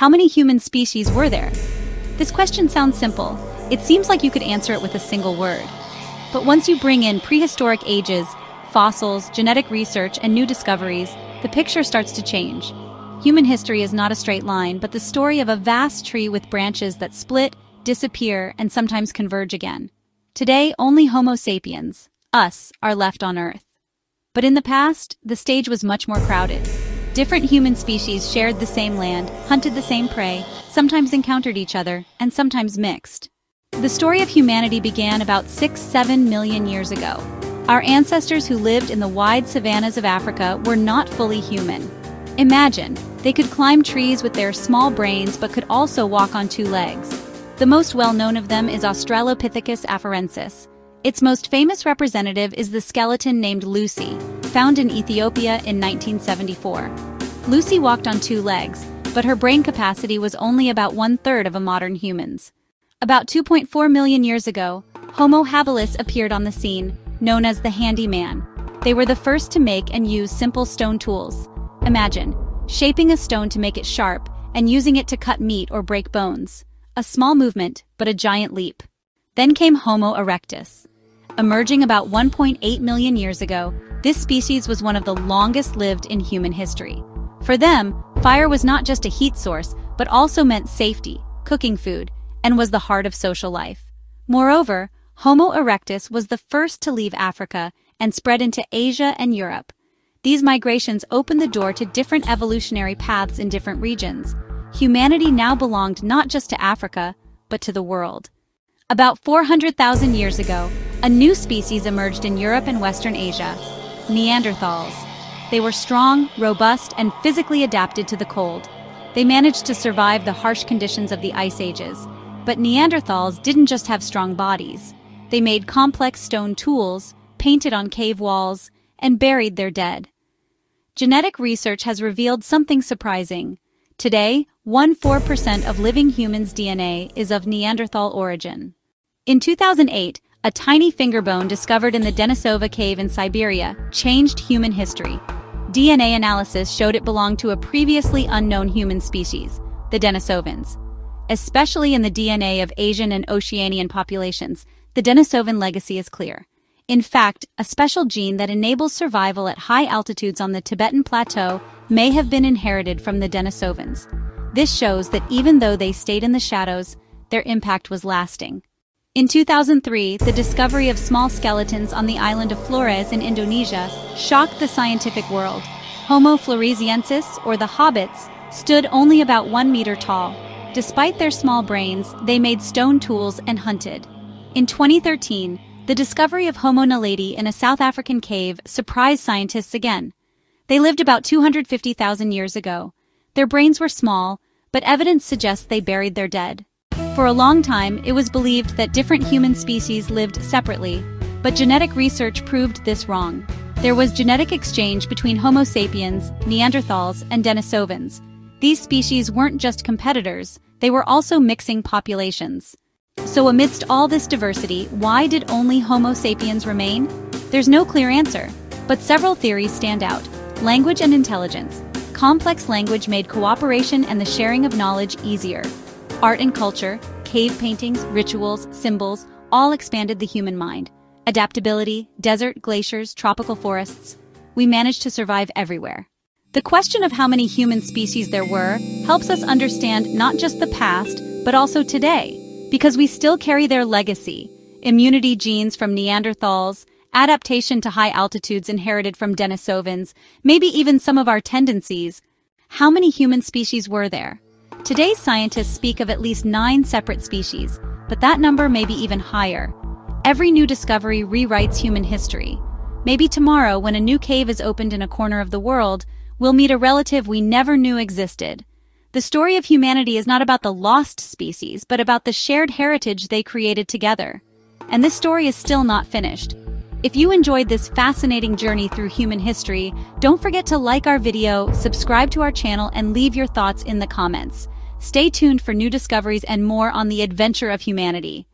How many human species were there? This question sounds simple. It seems like you could answer it with a single word. But once you bring in prehistoric ages, fossils, genetic research, and new discoveries, the picture starts to change. Human history is not a straight line, but the story of a vast tree with branches that split, disappear, and sometimes converge again. Today, only Homo sapiens, us, are left on Earth. But in the past, the stage was much more crowded. Different human species shared the same land, hunted the same prey, sometimes encountered each other, and sometimes mixed. The story of humanity began about 6-7 million years ago. Our ancestors who lived in the wide savannas of Africa were not fully human. Imagine, they could climb trees with their small brains but could also walk on two legs. The most well-known of them is Australopithecus afarensis. Its most famous representative is the skeleton named Lucy, found in Ethiopia in 1974. Lucy walked on two legs, but her brain capacity was only about 1/3 of a modern human's. About 2.4 million years ago, Homo habilis appeared on the scene, known as the handyman. They were the first to make and use simple stone tools. Imagine, shaping a stone to make it sharp and using it to cut meat or break bones. A small movement, but a giant leap. Then came Homo erectus. Emerging about 1.8 million years ago, this species was one of the longest lived in human history. For them, fire was not just a heat source, but also meant safety, cooking food, and was the heart of social life. Moreover, Homo erectus was the first to leave Africa and spread into Asia and Europe. These migrations opened the door to different evolutionary paths in different regions. Humanity now belonged not just to Africa, but to the world. About 400,000 years ago, a new species emerged in Europe and Western Asia, Neanderthals. They were strong, robust, and physically adapted to the cold. They managed to survive the harsh conditions of the ice ages. But Neanderthals didn't just have strong bodies. They made complex stone tools, painted on cave walls, and buried their dead. Genetic research has revealed something surprising. Today, 1.4% of living humans' DNA is of Neanderthal origin. In 2008, a tiny finger bone discovered in the Denisova cave in Siberia changed human history. DNA analysis showed it belonged to a previously unknown human species, the Denisovans. Especially in the DNA of Asian and Oceanian populations, the Denisovan legacy is clear. In fact, a special gene that enables survival at high altitudes on the Tibetan Plateau may have been inherited from the Denisovans. This shows that even though they stayed in the shadows, their impact was lasting. In 2003, the discovery of small skeletons on the island of Flores in Indonesia shocked the scientific world. Homofloresiensis, or the Hobbits, stood only about 1 meter tall. Despite their small brains, they made stone tools and hunted. In 2013, the discovery of homonaledi in a South African cave surprised scientists again. They lived about 250,000 years ago. Their brains were small, but evidence suggests they buried their dead. For a long time, it was believed that different human species lived separately, but genetic research proved this wrong. There was genetic exchange between Homo sapiens, Neanderthals, and Denisovans. These species weren't just competitors, they were also mixing populations. So amidst all this diversity, why did only Homo sapiens remain? There's no clear answer, but several theories stand out. Language and intelligence. Complex language made cooperation and the sharing of knowledge easier. Art and culture, cave paintings, rituals, symbols, all expanded the human mind. Adaptability, desert, glaciers, tropical forests. We managed to survive everywhere. The question of how many human species there were helps us understand not just the past, but also today, because we still carry their legacy. Immunity genes from Neanderthals, adaptation to high altitudes inherited from Denisovans, maybe even some of our tendencies. How many human species were there? Today's scientists speak of at least 9 separate species, but that number may be even higher. Every new discovery rewrites human history. Maybe tomorrow, when a new cave is opened in a corner of the world, we'll meet a relative we never knew existed. The story of humanity is not about the lost species, but about the shared heritage they created together. And this story is still not finished. If you enjoyed this fascinating journey through human history, don't forget to like our video, subscribe to our channel, and leave your thoughts in the comments. Stay tuned for new discoveries and more on the adventure of humanity.